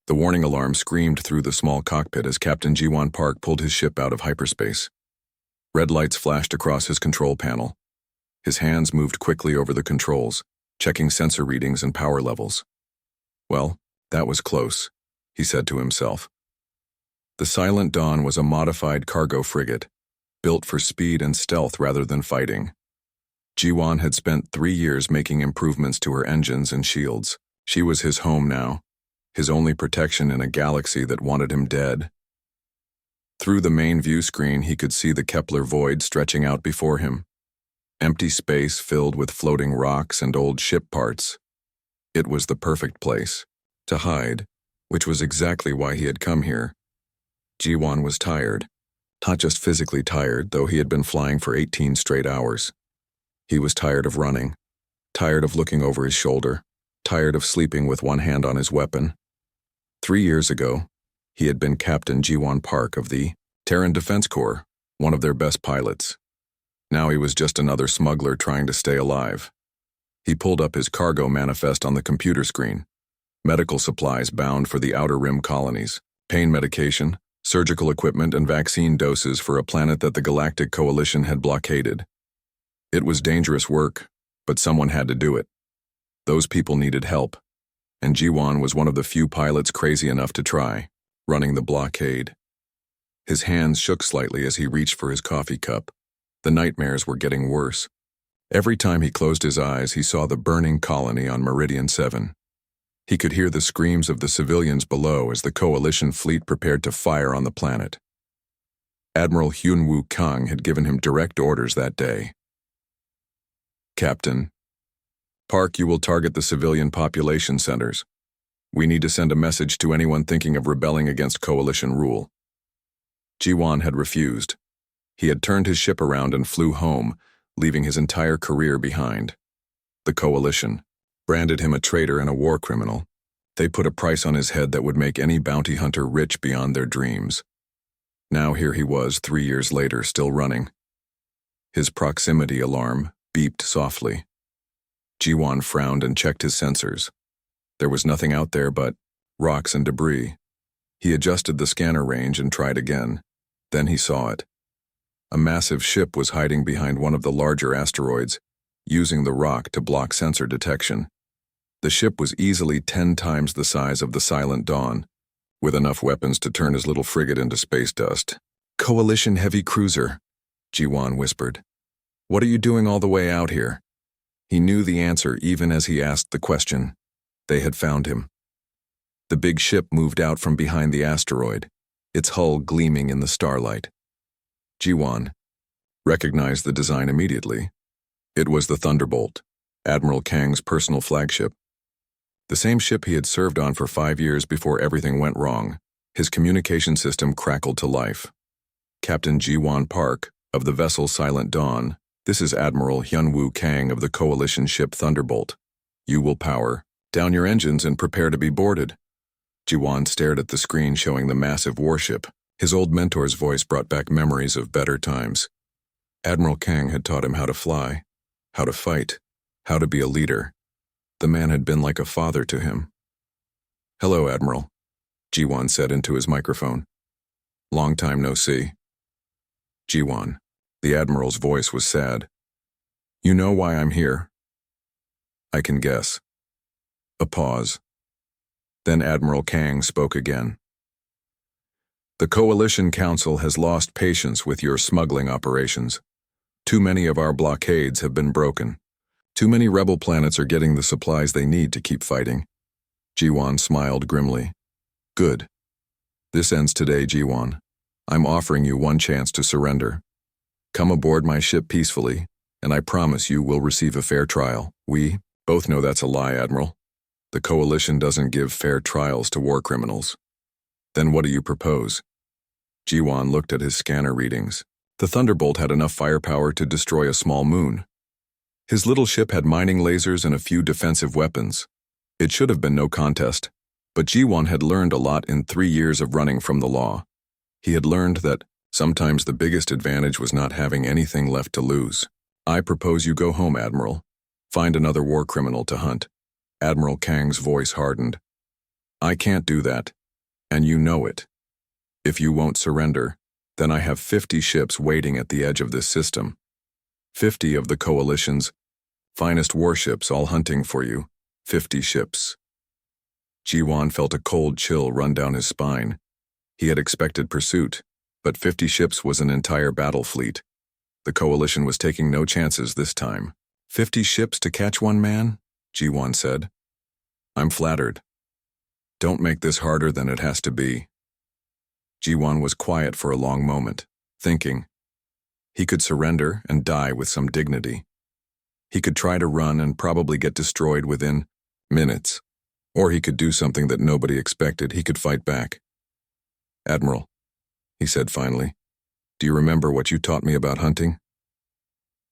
The warning alarm screamed through the small cockpit as Captain Ji-won Park pulled his ship out of hyperspace. Red lights flashed across his control panel. His hands moved quickly over the controls, checking sensor readings and power levels. Well, that was close, he said to himself. The Silent Dawn was a modified cargo frigate, built for speed and stealth rather than fighting. Ji-won had spent 3 years making improvements to her engines and shields. She was his home now, his only protection in a galaxy that wanted him dead. Through the main view screen, he could see the Kepler void stretching out before him. Empty space filled with floating rocks and old ship parts. It was the perfect place to hide, which was exactly why he had come here. Ji-won was tired. Not just physically tired, though he had been flying for 18 straight hours. He was tired of running, tired of looking over his shoulder, tired of sleeping with one hand on his weapon. 3 years ago, he had been Captain Ji-won Park of the Terran Defense Corps, one of their best pilots. Now he was just another smuggler trying to stay alive. He pulled up his cargo manifest on the computer screen. Medical supplies bound for the Outer Rim colonies, pain medication, surgical equipment, and vaccine doses for a planet that the Galactic Coalition had blockaded. It was dangerous work, but someone had to do it. Those people needed help, and Ji-won was one of the few pilots crazy enough to try, running the blockade. His hands shook slightly as he reached for his coffee cup. The nightmares were getting worse. Every time he closed his eyes, he saw the burning colony on Meridian 7. He could hear the screams of the civilians below as the Coalition fleet prepared to fire on the planet. Admiral Hyun-woo Kang had given him direct orders that day. Captain Park, you will target the civilian population centers. We need to send a message to anyone thinking of rebelling against Coalition rule. Ji-won had refused. He had turned his ship around and flew home, leaving his entire career behind. The Coalition branded him a traitor and a war criminal. They put a price on his head that would make any bounty hunter rich beyond their dreams. Now here he was, 3 years later, still running. His proximity alarm beeped softly. Ji-won frowned and checked his sensors. There was nothing out there but rocks and debris. He adjusted the scanner range and tried again. Then he saw it. A massive ship was hiding behind one of the larger asteroids, using the rock to block sensor detection. The ship was easily 10 times the size of the Silent Dawn, with enough weapons to turn his little frigate into space dust. "Coalition heavy cruiser," Ji-won whispered. "What are you doing all the way out here?" He knew the answer even as he asked the question. They had found him. The big ship moved out from behind the asteroid, its hull gleaming in the starlight. Ji-won recognized the design immediately. It was the Thunderbolt, Admiral Kang's personal flagship. The same ship he had served on for 5 years before everything went wrong. His communication system crackled to life. "Captain Ji-won Park, of the vessel Silent Dawn, this is Admiral Hyun-woo Kang of the Coalition ship Thunderbolt. You will power down your engines and prepare to be boarded." Ji-won stared at the screen showing the massive warship. His old mentor's voice brought back memories of better times. Admiral Kang had taught him how to fly, how to fight, how to be a leader. The man had been like a father to him. "Hello, Admiral," Ji-won said into his microphone. "Long time no see." "Ji-won," the Admiral's voice was sad. "You know why I'm here?" "I can guess." A pause. Then Admiral Kang spoke again. "The Coalition Council has lost patience with your smuggling operations. Too many of our blockades have been broken. Too many rebel planets are getting the supplies they need to keep fighting." Ji-won smiled grimly. "Good. This ends today, Ji-won. I'm offering you one chance to surrender. Come aboard my ship peacefully, and I promise you will receive a fair trial." "We both know that's a lie, Admiral. The Coalition doesn't give fair trials to war criminals." "Then what do you propose?" Ji-won looked at his scanner readings. The Thunderbolt had enough firepower to destroy a small moon. His little ship had mining lasers and a few defensive weapons. It should have been no contest, but Ji-won had learned a lot in 3 years of running from the law. He had learned that sometimes the biggest advantage was not having anything left to lose. "I propose you go home, Admiral. Find another war criminal to hunt." Admiral Kang's voice hardened. "I can't do that," And you know it. If you won't surrender, then I have 50 ships waiting at the edge of this system. 50 of the Coalition's finest warships all hunting for you. 50 ships. Jiwan felt a cold chill run down his spine. He had expected pursuit, but 50 ships was an entire battle fleet. The Coalition was taking no chances this time. 50 ships to catch one man? Jiwan said. I'm flattered. Don't make this harder than it has to be. Jiwan was quiet for a long moment, thinking. He could surrender and die with some dignity. He could try to run and probably get destroyed within minutes. Or he could do something that nobody expected. He could fight back. Admiral, he said finally, do you remember what you taught me about hunting?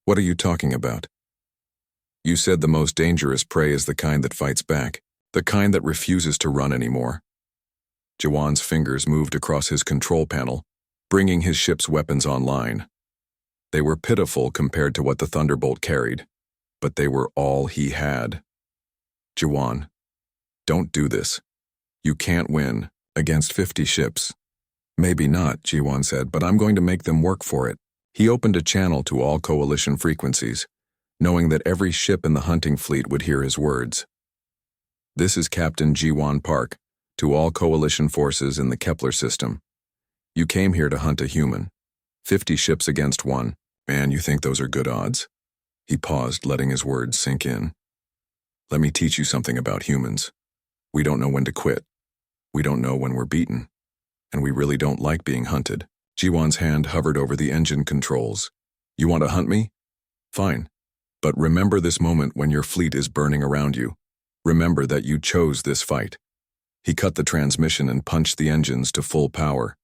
What are you talking about? You said the most dangerous prey is the kind that fights back, the kind that refuses to run anymore. Jiwan's fingers moved across his control panel, bringing his ship's weapons online. They were pitiful compared to what the Thunderbolt carried, but they were all he had. Jiwan, don't do this. You can't win against 50 ships. Maybe not, Jiwan said, but I'm going to make them work for it. He opened a channel to all Coalition frequencies, knowing that every ship in the hunting fleet would hear his words. This is Captain Jiwan Park, to all Coalition forces in the Kepler system. You came here to hunt a human. 50 ships against one. Man, you think those are good odds? He paused, letting his words sink in. Let me teach you something about humans. We don't know when to quit. We don't know when we're beaten. And we really don't like being hunted. Jiwan's hand hovered over the engine controls. You want to hunt me? Fine. But remember this moment when your fleet is burning around you. Remember that you chose this fight. He cut the transmission and punched the engines to full power.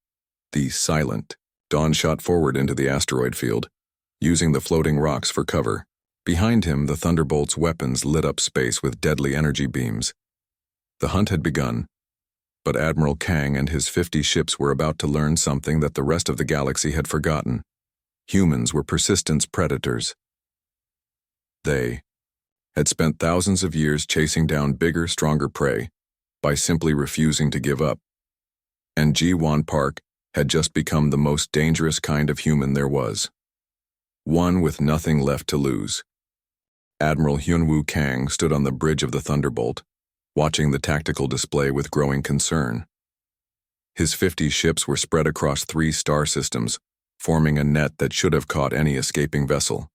The Silent Dawn shot forward into the asteroid field, using the floating rocks for cover. Behind him, the Thunderbolt's weapons lit up space with deadly energy beams. The hunt had begun, but Admiral Kang and his 50 ships were about to learn something that the rest of the galaxy had forgotten. Humans were persistence predators. They had spent thousands of years chasing down bigger, stronger prey by simply refusing to give up. And Jiwan Park had just become the most dangerous kind of human there was. One with nothing left to lose. Admiral Hyunwoo Kang stood on the bridge of the Thunderbolt, watching the tactical display with growing concern. His 50 ships were spread across 3 star systems, forming a net that should have caught any escaping vessel.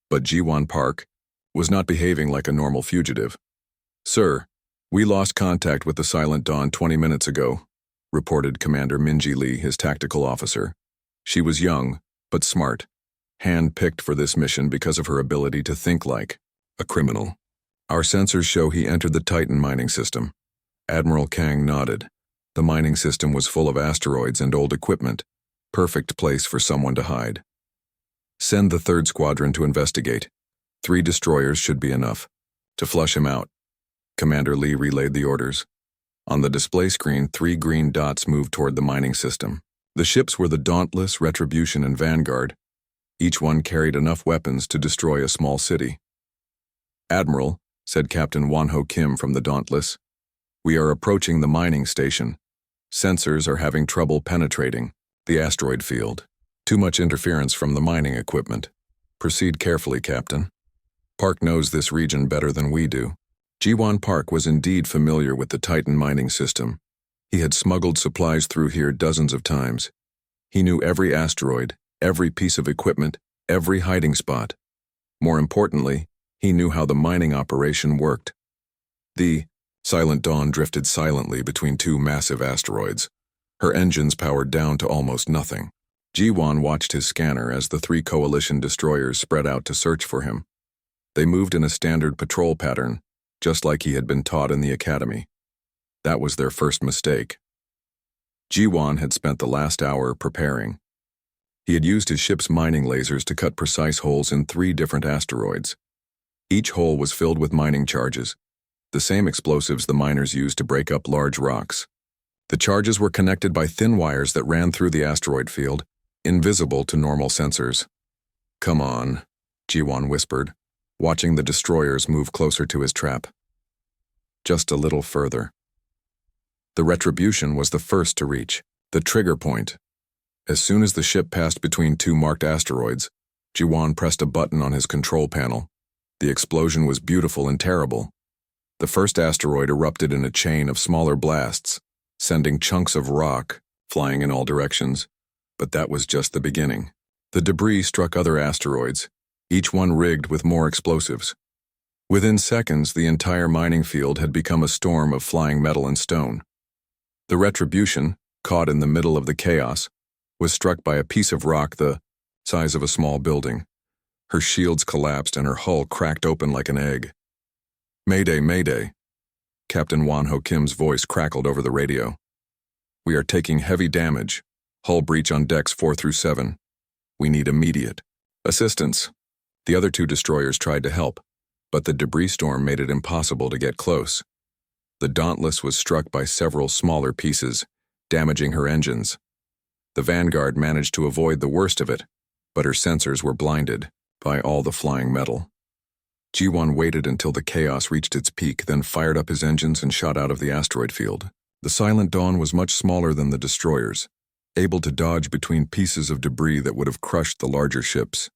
But Jiwan Park was not behaving like a normal fugitive. Sir, we lost contact with the Silent Dawn 20 minutes ago, reported Commander Minji Lee, his tactical officer. She was young, but smart, hand-picked for this mission because of her ability to think like a criminal. Our sensors show he entered the Titan mining system. Admiral Kang nodded. The mining system was full of asteroids and old equipment. Perfect place for someone to hide. Send the 3rd Squadron to investigate. 3 destroyers should be enough. To flush him out. Commander Lee relayed the orders. On the display screen, 3 green dots moved toward the mining system. The ships were the Dauntless, Retribution, and Vanguard. Each one carried enough weapons to destroy a small city. Admiral, said Captain Wonho Kim from the Dauntless, we are approaching the mining station. Sensors are having trouble penetrating the asteroid field. Too much interference from the mining equipment. Proceed carefully, Captain. Park knows this region better than we do. Jiwan Park was indeed familiar with the Titan mining system. He had smuggled supplies through here dozens of times. He knew every asteroid, every piece of equipment, every hiding spot. More importantly, he knew how the mining operation worked. The Silent Dawn drifted silently between 2 massive asteroids, her engines powered down to almost nothing. Jiwan watched his scanner as the 3 Coalition destroyers spread out to search for him. They moved in a standard patrol pattern, just like he had been taught in the academy. That was their first mistake. Jiwan had spent the last hour preparing. He had used his ship's mining lasers to cut precise holes in 3 different asteroids. Each hole was filled with mining charges, the same explosives the miners used to break up large rocks. The charges were connected by thin wires that ran through the asteroid field, invisible to normal sensors. Come on, Jiwan whispered, watching the destroyers move closer to his trap. Just a little further. The Retribution was the first to reach the trigger point. As soon as the ship passed between two marked asteroids, Jiwan pressed a button on his control panel. The explosion was beautiful and terrible. The first asteroid erupted in a chain of smaller blasts, sending chunks of rock flying in all directions. But that was just the beginning. The debris struck other asteroids, each one rigged with more explosives. Within seconds, the entire mining field had become a storm of flying metal and stone. The Retribution, caught in the middle of the chaos, was struck by a piece of rock the size of a small building. Her shields collapsed and her hull cracked open like an egg. "Mayday, mayday." Captain Wan Ho Kim's voice crackled over the radio. "We are taking heavy damage. Hull breach on decks 4 through 7. We need immediate assistance." The other two destroyers tried to help, but the debris storm made it impossible to get close. The Dauntless was struck by several smaller pieces, damaging her engines. The Vanguard managed to avoid the worst of it, but her sensors were blinded by all the flying metal. G1 waited until the chaos reached its peak, then fired up his engines and shot out of the asteroid field. The Silent Dawn was much smaller than the destroyers, able to dodge between pieces of debris that would have crushed the larger ships.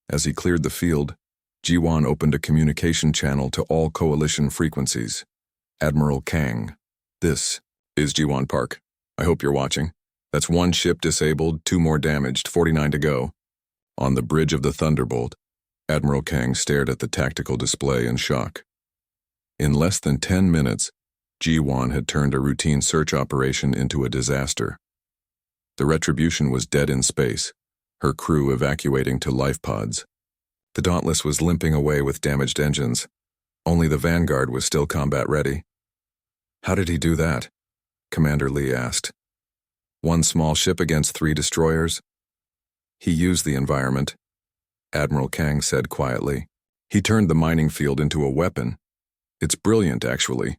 As he cleared the field, G1 opened a communication channel to all Coalition frequencies. "Admiral Kang, this is G1 Park. I hope you're watching. That's 1 ship disabled, 2 more damaged, 49 to go." On the bridge of the Thunderbolt, Admiral Kang stared at the tactical display in shock. In less than 10 minutes, G1 had turned a routine search operation into a disaster. The Retribution was dead in space, her crew evacuating to life pods. The Dauntless was limping away with damaged engines. Only the Vanguard was still combat ready. "How did he do that?" Commander Lee asked. "1 small ship against 3 destroyers?" "He used the environment," Admiral Kang said quietly. "He turned the mining field into a weapon. It's brilliant, actually."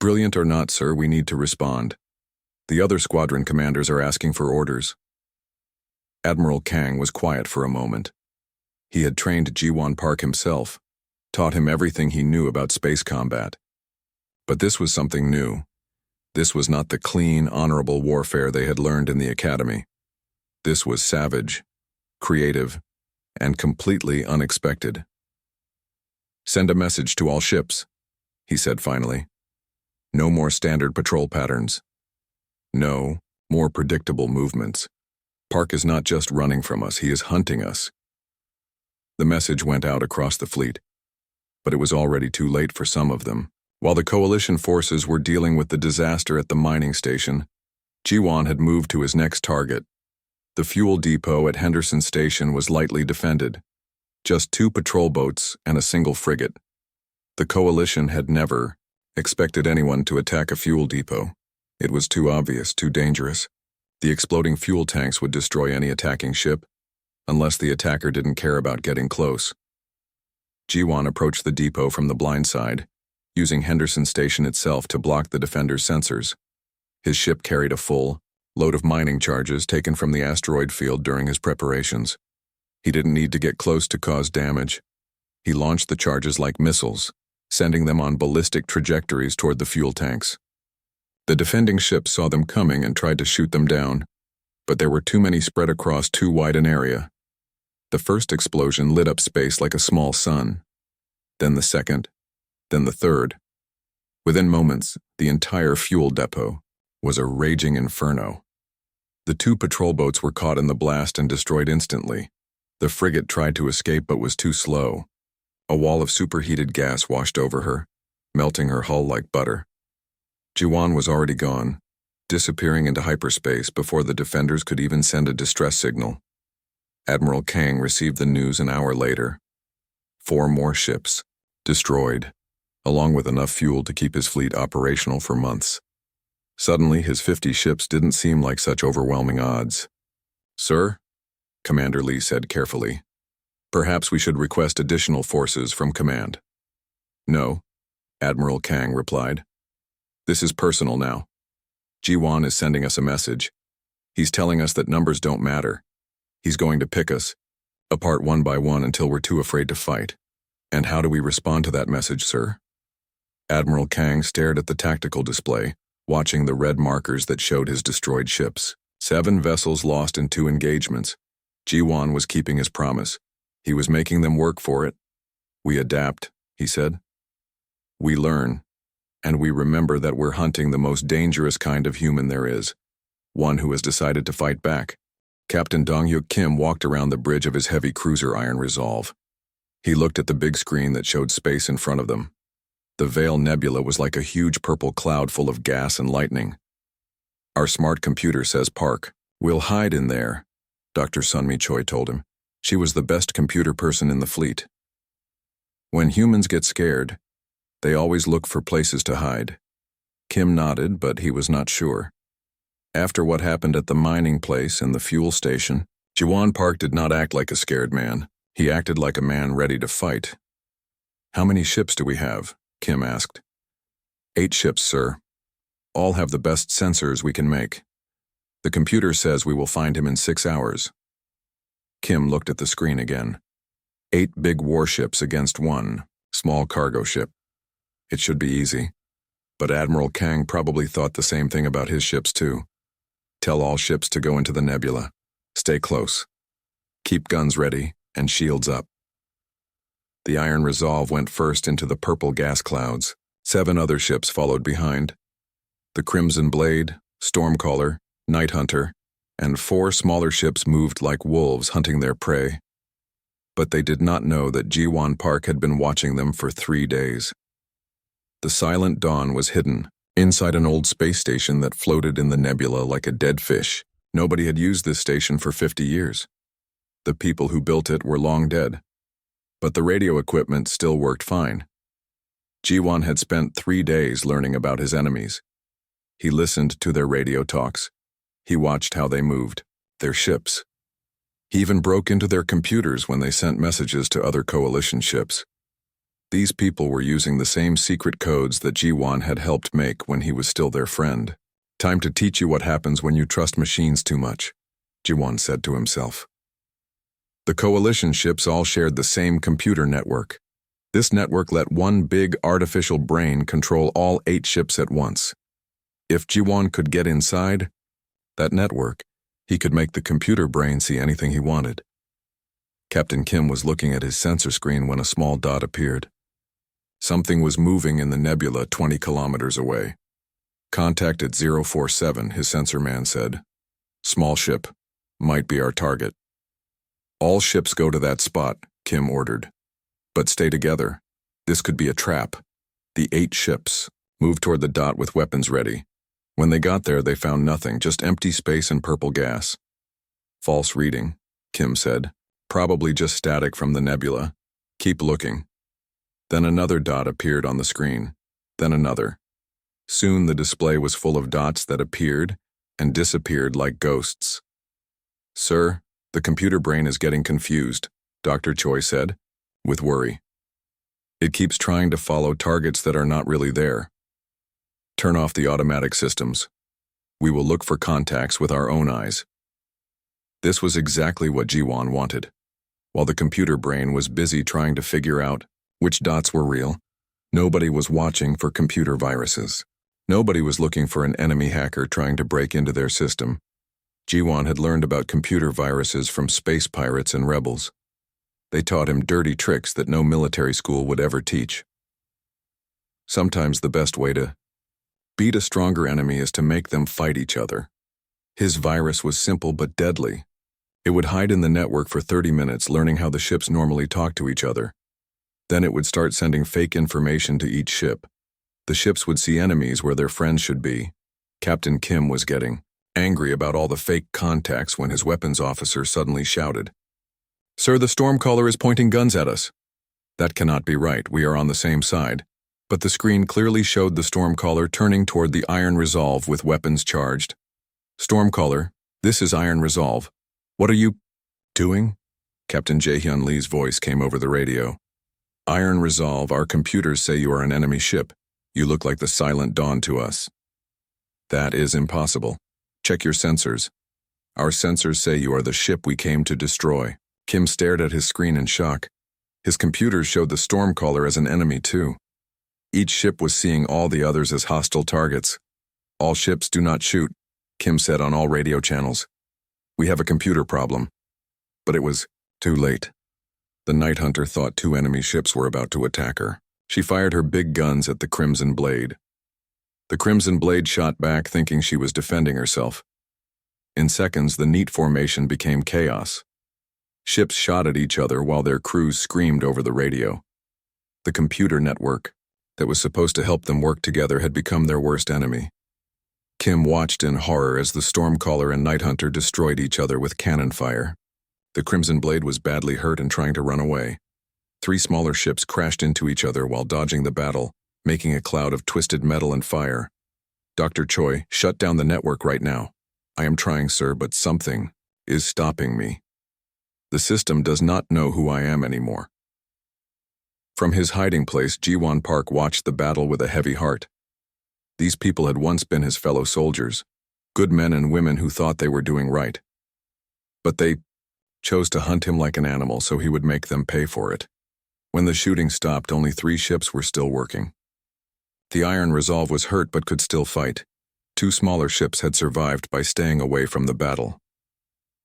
"Brilliant or not, sir, we need to respond. The other squadron commanders are asking for orders." Admiral Kang was quiet for a moment. He had trained G1 Park himself, taught him everything he knew about space combat. But this was something new. This was not the clean, honorable warfare they had learned in the academy. This was savage, creative, and completely unexpected. "Send a message to all ships," he said finally. "No more standard patrol patterns. No more predictable movements. Park is not just running from us, he is hunting us." The message went out across the fleet, but it was already too late for some of them. While the Coalition forces were dealing with the disaster at the mining station, G1 had moved to his next target. The fuel depot at Henderson Station was lightly defended. Just 2 patrol boats and a single frigate. The Coalition had never expected anyone to attack a fuel depot. It was too obvious, too dangerous. The exploding fuel tanks would destroy any attacking ship, unless the attacker didn't care about getting close. G1 approached the depot from the blind side, using Henderson Station itself to block the defender's sensors. His ship carried a full load of mining charges taken from the asteroid field during his preparations. He didn't need to get close to cause damage. He launched the charges like missiles, sending them on ballistic trajectories toward the fuel tanks. The defending ships saw them coming and tried to shoot them down, but there were too many spread across too wide an area. The first explosion lit up space like a small sun. Then the second, then the third. Within moments, the entire fuel depot was a raging inferno. The 2 patrol boats were caught in the blast and destroyed instantly. The frigate tried to escape but was too slow. A wall of superheated gas washed over her, melting her hull like butter. Jiwan was already gone, disappearing into hyperspace before the defenders could even send a distress signal. Admiral Kang received the news an hour later. 4 more ships, destroyed, along with enough fuel to keep his fleet operational for months. Suddenly, his 50 ships didn't seem like such overwhelming odds. "Sir," Commander Lee said carefully, "perhaps we should request additional forces from command." "No," Admiral Kang replied. "This is personal now. G1 is sending us a message. He's telling us that numbers don't matter. He's going to pick us apart one by one until we're too afraid to fight. And how do we respond to that message, sir?" Admiral Kang stared at the tactical display, watching the red markers that showed his destroyed ships. 7 vessels lost in 2 engagements. Ji-won was keeping his promise. He was making them work for it. "We adapt," he said. "We learn, and we remember that we're hunting the most dangerous kind of human there is, one who has decided to fight back." Captain Dong-hyuk Kim walked around the bridge of his heavy cruiser Iron Resolve. He looked at the big screen that showed space in front of them. The Vale Nebula was like a huge purple cloud full of gas and lightning. "Our smart computer says park. We'll hide in there," Dr. Sunmi Choi told him. She was the best computer person in the fleet. "When humans get scared, they always look for places to hide." Kim nodded, but he was not sure. After what happened at the mining place and the fuel station, Ji-won Park did not act like a scared man. He acted like a man ready to fight. "How many ships do we have?" Kim asked. 8 ships, sir. All have the best sensors we can make. The computer says we will find him in 6 hours. Kim looked at the screen again. 8 big warships against 1 small cargo ship. It should be easy. But Admiral Kang probably thought the same thing about his ships too. "Tell all ships to go into the nebula. Stay close. Keep guns ready and shields up." The Iron Resolve went first into the purple gas clouds. 7 other ships followed behind. The Crimson Blade, Stormcaller, Night Hunter, and 4 smaller ships moved like wolves hunting their prey. But they did not know that Ji-won Park had been watching them for 3 days. The Silent Dawn was hidden inside an old space station that floated in the nebula like a dead fish. Nobody had used this station for 50 years. The people who built it were long dead. But the radio equipment still worked fine. Ji-won had spent 3 days learning about his enemies. He listened to their radio talks. He watched how they moved, their ships. He even broke into their computers when they sent messages to other coalition ships. These people were using the same secret codes that Ji-won had helped make when he was still their friend. "Time to teach you what happens when you trust machines too much," Ji-won said to himself. The coalition ships all shared the same computer network. This network let one big artificial brain control all 8 ships at once. If Ji-won could get inside that network, he could make the computer brain see anything he wanted. Captain Kim was looking at his sensor screen when a small dot appeared. Something was moving in the nebula 20 kilometers away. "Contact at 047, his sensor man said. "Small ship. Might be our target." "All ships go to that spot," Kim ordered. "But stay together. This could be a trap." The 8 ships moved toward the dot with weapons ready. When they got there, they found nothing, just empty space and purple gas. "False reading," Kim said. "Probably just static from the nebula. Keep looking." Then another dot appeared on the screen. Then another. Soon the display was full of dots that appeared and disappeared like ghosts. "Sir, the computer brain is getting confused," Dr. Choi said, with worry. "It keeps trying to follow targets that are not really there. Turn off the automatic systems. We will look for contacts with our own eyes." This was exactly what Ji-won wanted. While the computer brain was busy trying to figure out which dots were real, nobody was watching for computer viruses. Nobody was looking for an enemy hacker trying to break into their system. Ji-won had learned about computer viruses from space pirates and rebels. They taught him dirty tricks that no military school would ever teach. Sometimes the best way to beat a stronger enemy is to make them fight each other. His virus was simple but deadly. It would hide in the network for 30 minutes, learning how the ships normally talk to each other. Then it would start sending fake information to each ship. The ships would see enemies where their friends should be. Captain Kim was getting angry about all the fake contacts when his weapons officer suddenly shouted, "Sir, the Stormcaller is pointing guns at us." "That cannot be right. We are on the same side." But the screen clearly showed the Stormcaller turning toward the Iron Resolve with weapons charged. "Stormcaller, this is Iron Resolve. What are you doing?" Captain Jae-hyun Lee's voice came over the radio. "Iron Resolve, our computers say you are an enemy ship. You look like the Silent Dawn to us." "That is impossible. Check your sensors. Our sensors say you are the ship we came to destroy." Kim stared at his screen in shock. His computers showed the Stormcaller as an enemy too. Each ship was seeing all the others as hostile targets. All ships do not shoot, Kim said on all radio channels. We have a computer problem. But it was too late. The Night Hunter thought 2 enemy ships were about to attack her. She fired her big guns at the Crimson Blade. The Crimson Blade shot back, thinking she was defending herself. In seconds, the neat formation became chaos. Ships shot at each other while their crews screamed over the radio. The computer network that was supposed to help them work together had become their worst enemy. Kim watched in horror as the Stormcaller and Night Hunter destroyed each other with cannon fire. The Crimson Blade was badly hurt and trying to run away. 3 smaller ships crashed into each other while dodging the battle, making a cloud of twisted metal and fire. Dr. Choi, shut down the network right now. I am trying, sir, but something is stopping me. The system does not know who I am anymore. From his hiding place, Ji-won Park watched the battle with a heavy heart. These people had once been his fellow soldiers, good men and women who thought they were doing right. But they chose to hunt him like an animal so he would make them pay for it. When the shooting stopped, only 3 ships were still working. The Iron Resolve was hurt but could still fight. 2 smaller ships had survived by staying away from the battle.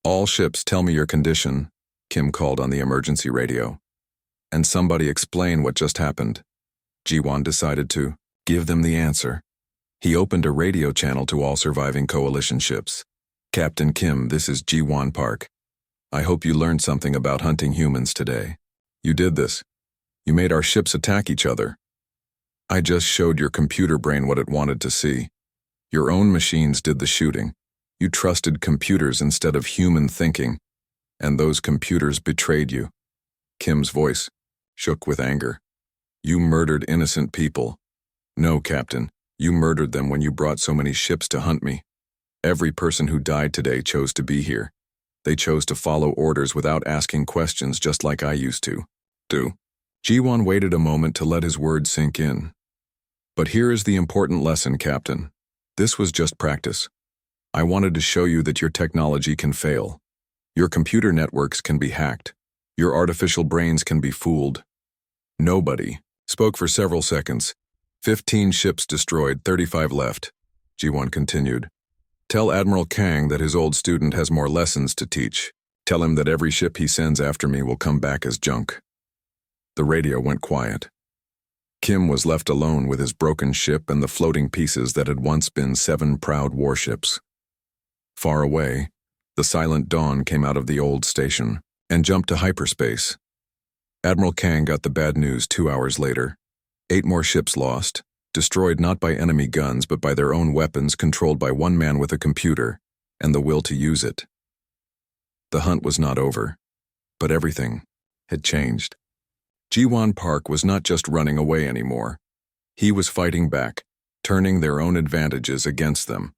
All ships, tell me your condition, Kim called on the emergency radio. And somebody explain what just happened. Ji-won decided to give them the answer. He opened a radio channel to all surviving coalition ships. Captain Kim, this is Ji-won Park. I hope you learned something about hunting humans today. You did this. You made our ships attack each other. I just showed your computer brain what it wanted to see. Your own machines did the shooting. You trusted computers instead of human thinking, and those computers betrayed you. Kim's voice shook with anger. You murdered innocent people. No, Captain, you murdered them when you brought so many ships to hunt me. Every person who died today chose to be here. They chose to follow orders without asking questions, just like I used to do. Ji-won waited a moment to let his words sink in. But here is the important lesson, Captain. This was just practice. I wanted to show you that your technology can fail. Your computer networks can be hacked. Your artificial brains can be fooled. Nobody spoke for several seconds. 15 ships destroyed, 35 left. Ji-won continued. Tell Admiral Kang that his old student has more lessons to teach. Tell him that every ship he sends after me will come back as junk. The radio went quiet. Kim was left alone with his broken ship and the floating pieces that had once been 7 proud warships. Far away, the Silent Dawn came out of the old station and jumped to hyperspace. Admiral Kang got the bad news 2 hours later. 8 more ships lost, destroyed not by enemy guns but by their own weapons controlled by one man with a computer and the will to use it. The hunt was not over, but everything had changed. Ji-won Park was not just running away anymore. He was fighting back, turning their own advantages against them.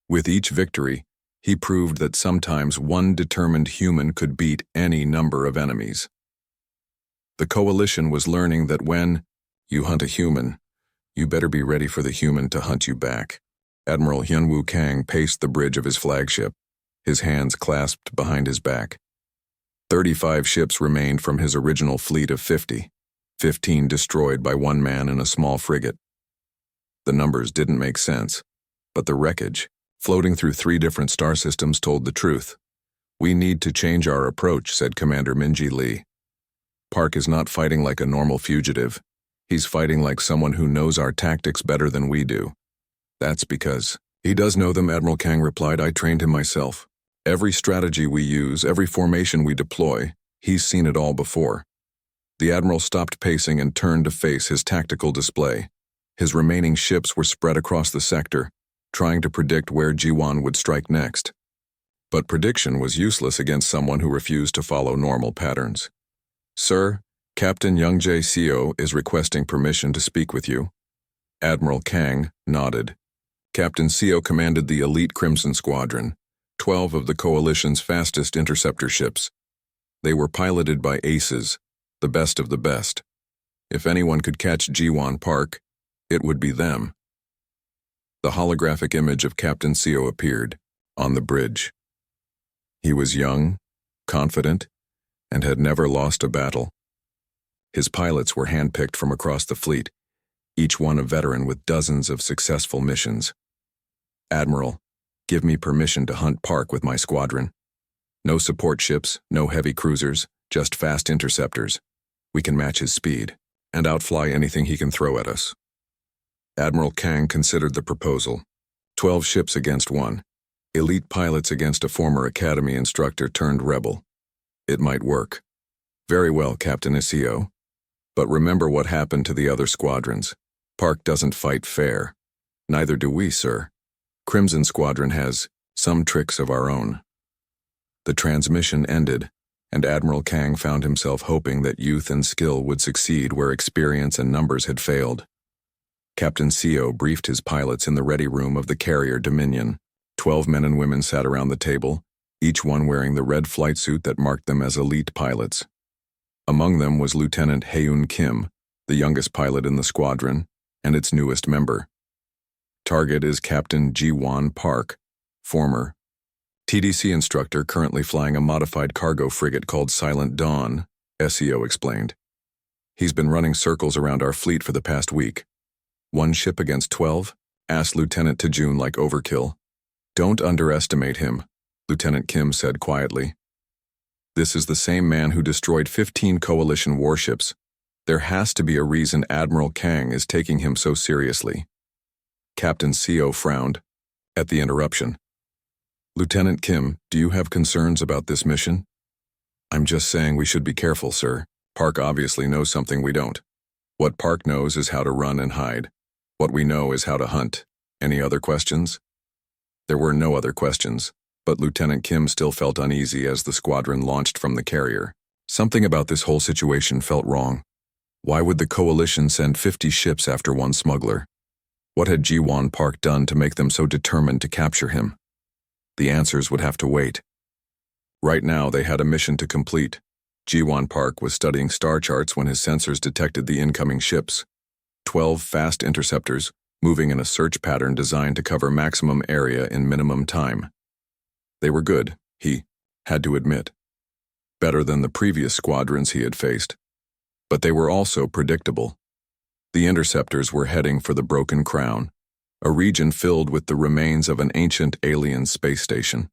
With each victory, he proved that sometimes one determined human could beat any number of enemies. The coalition was learning that when you hunt a human, you better be ready for the human to hunt you back. Admiral Hyunwoo Kang paced the bridge of his flagship, his hands clasped behind his back. 35 ships remained from his original fleet of 50, 15 destroyed by one man in a small frigate. The numbers didn't make sense, but the wreckage, floating through 3 different star systems, told the truth. We need to change our approach, said Commander Minji Lee. Park is not fighting like a normal fugitive. He's fighting like someone who knows our tactics better than we do. That's because he does know them, Admiral Kang replied. I trained him myself. Every strategy we use, every formation we deploy, he's seen it all before. The Admiral stopped pacing and turned to face his tactical display. His remaining ships were spread across the sector, trying to predict where Ji-won would strike next. But prediction was useless against someone who refused to follow normal patterns. Sir, Captain Young-jae Seo is requesting permission to speak with you. Admiral Kang nodded. Captain Seo commanded the elite Crimson Squadron, 12 of the Coalition's fastest interceptor ships. They were piloted by aces, the best of the best. If anyone could catch Ji-won Park, it would be them. The holographic image of Captain Seo appeared on the bridge. He was young, confident, and had never lost a battle. His pilots were handpicked from across the fleet, each one a veteran with dozens of successful missions. Admiral, give me permission to hunt Park with my squadron. No support ships, no heavy cruisers, just fast interceptors. We can match his speed, and outfly anything he can throw at us. Admiral Kang considered the proposal. 12 ships against one. Elite pilots against a former academy instructor turned rebel. It might work. Very well, Captain Isio. But remember what happened to the other squadrons. Park doesn't fight fair. Neither do we, sir. Crimson Squadron has some tricks of our own. The transmission ended, and Admiral Kang found himself hoping that youth and skill would succeed where experience and numbers had failed. Captain Sio briefed his pilots in the ready room of the carrier Dominion. 12 men and women sat around the table, each one wearing the red flight suit that marked them as elite pilots. Among them was Lieutenant Haeun Kim, the youngest pilot in the squadron, and its newest member. Target is Captain Ji-won Park, former TDC instructor currently flying a modified cargo frigate called Silent Dawn, SEO explained. He's been running circles around our fleet for the past week. 1 ship against 12? Asked Lieutenant Tajun like overkill. Don't underestimate him, Lieutenant Kim said quietly. This is the same man who destroyed 15 coalition warships. There has to be a reason Admiral Kang is taking him so seriously. Captain Sio frowned at the interruption. Lieutenant Kim, do you have concerns about this mission? I'm just saying we should be careful, sir. Park obviously knows something we don't. What Park knows is how to run and hide. What we know is how to hunt. Any other questions? There were no other questions, but Lieutenant Kim still felt uneasy as the squadron launched from the carrier. Something about this whole situation felt wrong. Why would the coalition send 50 ships after one smuggler? What had Ji-won Park done to make them so determined to capture him? The answers would have to wait. Right now, they had a mission to complete. Ji-won Park was studying star charts when his sensors detected the incoming ships. 12 fast interceptors, moving in a search pattern designed to cover maximum area in minimum time. They were good, he had to admit. Better than the previous squadrons he had faced. But they were also predictable. The interceptors were heading for the Broken Crown, a region filled with the remains of an ancient alien space station.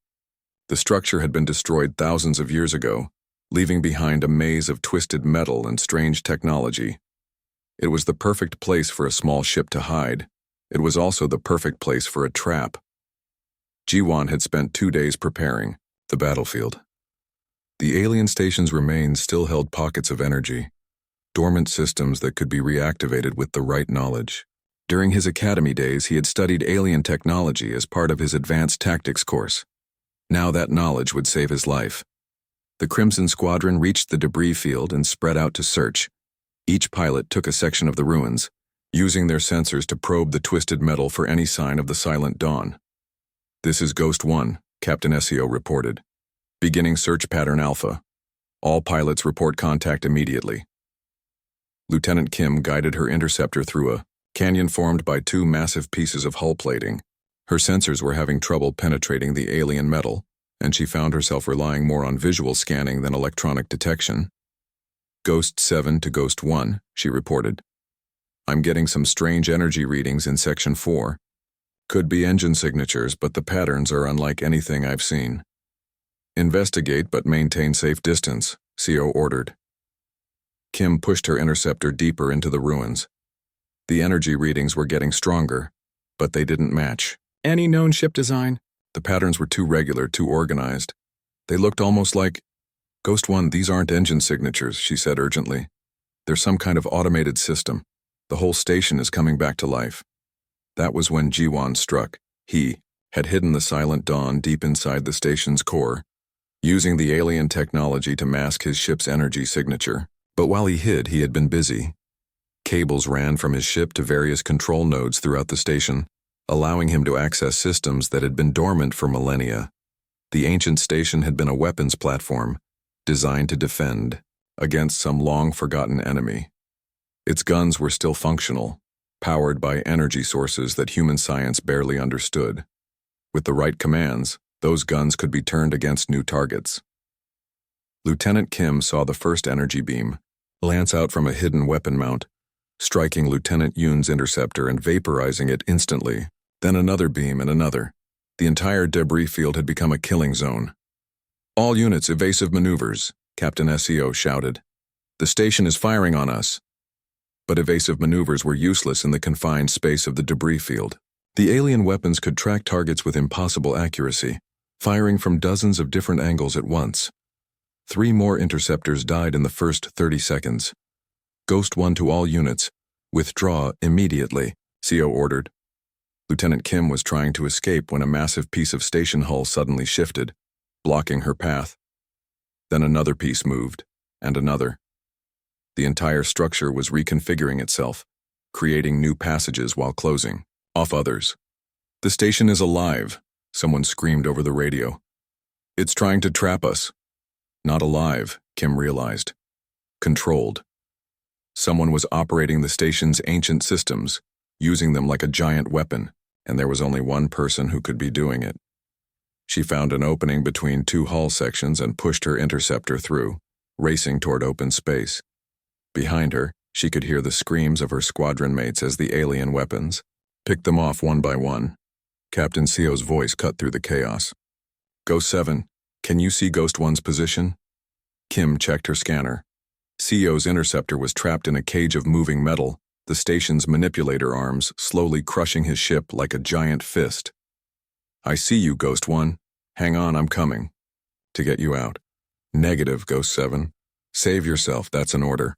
The structure had been destroyed thousands of years ago, leaving behind a maze of twisted metal and strange technology. It was the perfect place for a small ship to hide. It was also the perfect place for a trap. Ji-won had spent 2 days preparing the battlefield. The alien station's remains still held pockets of energy, dormant systems that could be reactivated with the right knowledge. During his academy days, he had studied alien technology as part of his advanced tactics course. Now that knowledge would save his life. The Crimson Squadron reached the debris field and spread out to search. Each pilot took a section of the ruins, using their sensors to probe the twisted metal for any sign of the Silent Dawn. This is Ghost 1, Captain Essio reported. Beginning search pattern Alpha. All pilots report contact immediately. Lieutenant Kim guided her interceptor through a canyon formed by 2 massive pieces of hull plating. Her sensors were having trouble penetrating the alien metal, and she found herself relying more on visual scanning than electronic detection. Ghost 7 to Ghost 1, she reported. I'm getting some strange energy readings in Section 4. Could be engine signatures, but the patterns are unlike anything I've seen. Investigate but maintain safe distance, CO ordered. Kim pushed her interceptor deeper into the ruins. The energy readings were getting stronger, but they didn't match. Any known ship design? The patterns were too regular, too organized. They looked almost like... Ghost 1, these aren't engine signatures, she said urgently. They're some kind of automated system. The whole station is coming back to life. That was when Ji-won struck. He had hidden the Silent Dawn deep inside the station's core, using the alien technology to mask his ship's energy signature. But while he hid, he had been busy. Cables ran from his ship to various control nodes throughout the station, allowing him to access systems that had been dormant for millennia. The ancient station had been a weapons platform, designed to defend against some long-forgotten enemy. Its guns were still functional, powered by energy sources that human science barely understood. With the right commands, those guns could be turned against new targets. Lieutenant Kim saw the first energy beam lance out from a hidden weapon mount, striking Lieutenant Yoon's interceptor and vaporizing it instantly. Then another beam and another. The entire debris field had become a killing zone. "All units, evasive maneuvers," Captain SEO shouted. "The station is firing on us." But evasive maneuvers were useless in the confined space of the debris field. The alien weapons could track targets with impossible accuracy, firing from dozens of different angles at once. 3 more interceptors died in the first 30 seconds. "Ghost 1 to all units. Withdraw immediately," CO ordered. Lieutenant Kim was trying to escape when a massive piece of station hull suddenly shifted, blocking her path. Then another piece moved, and another. The entire structure was reconfiguring itself, creating new passages while closing off others. "The station is alive," someone screamed over the radio. "It's trying to trap us." Not alive, Kim realized. Controlled. Someone was operating the station's ancient systems, using them like a giant weapon, and there was only one person who could be doing it. She found an opening between 2 hull sections and pushed her interceptor through, racing toward open space. Behind her, she could hear the screams of her squadron mates as the alien weapons picked them off one by one. Captain CO's voice cut through the chaos. "Ghost 7, can you see Ghost 1's position?" Kim checked her scanner. CO's interceptor was trapped in a cage of moving metal, the station's manipulator arms slowly crushing his ship like a giant fist. "I see you, Ghost 1. Hang on, I'm coming. To get you out." "Negative, Ghost 7. Save yourself, that's an order."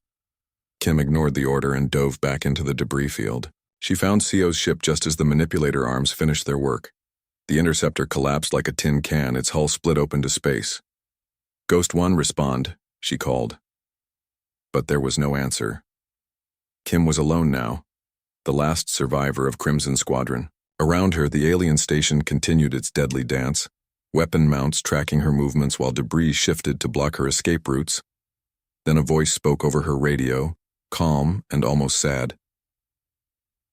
Kim ignored the order and dove back into the debris field. She found CO's ship just as the manipulator arms finished their work. The interceptor collapsed like a tin can, its hull split open to space. "Ghost 1, respond," she called. But there was no answer. Kim was alone now, the last survivor of Crimson Squadron. Around her, the alien station continued its deadly dance, weapon mounts tracking her movements while debris shifted to block her escape routes. Then a voice spoke over her radio, calm and almost sad.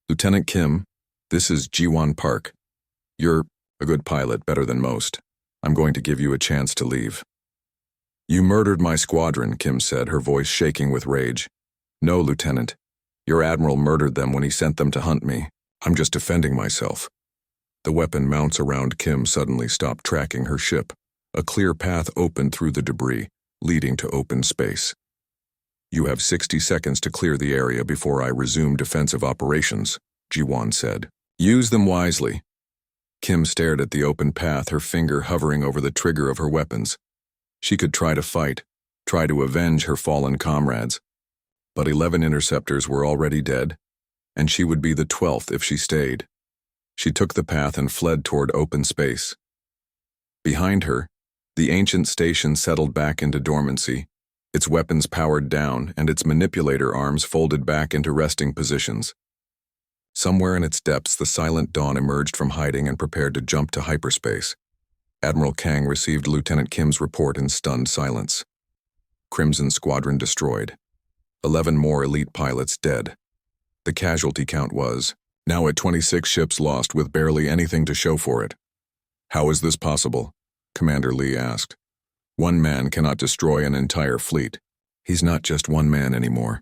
"Lieutenant Kim, this is Ji-won Park. You're a good pilot, better than most. I'm going to give you a chance to leave." "You murdered my squadron," Kim said, her voice shaking with rage. "No, Lieutenant. Your admiral murdered them when he sent them to hunt me. I'm just defending myself." The weapon mounts around Kim suddenly stopped tracking her ship. A clear path opened through the debris, leading to open space. "You have 60 seconds to clear the area before I resume defensive operations," Ji-won said. "Use them wisely." Kim stared at the open path, her finger hovering over the trigger of her weapons. She could try to fight, try to avenge her fallen comrades. But 11 interceptors were already dead, and she would be the 12th if she stayed. She took the path and fled toward open space. Behind her, the ancient station settled back into dormancy, its weapons powered down and its manipulator arms folded back into resting positions. Somewhere in its depths, the Silent Dawn emerged from hiding and prepared to jump to hyperspace. Admiral Kang received Lieutenant Kim's report in stunned silence. Crimson Squadron destroyed. 11 more elite pilots dead. The casualty count was now at 26 ships lost with barely anything to show for it. "How is this possible?" Commander Lee asked. "One man cannot destroy an entire fleet." "He's not just one man anymore,"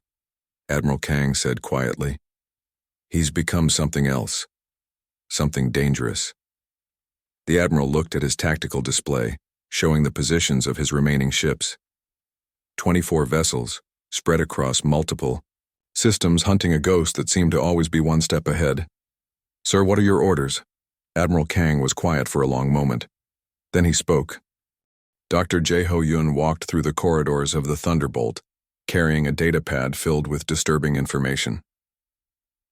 Admiral Kang said quietly. "He's become something else. Something dangerous." The Admiral looked at his tactical display, showing the positions of his remaining ships. 24 vessels, spread across multiple systems, hunting a ghost that seemed to always be one step ahead. "Sir, what are your orders?" Admiral Kang was quiet for a long moment. Then he spoke. Dr. Jae-ho-yoon walked through the corridors of the Thunderbolt, carrying a datapad filled with disturbing information.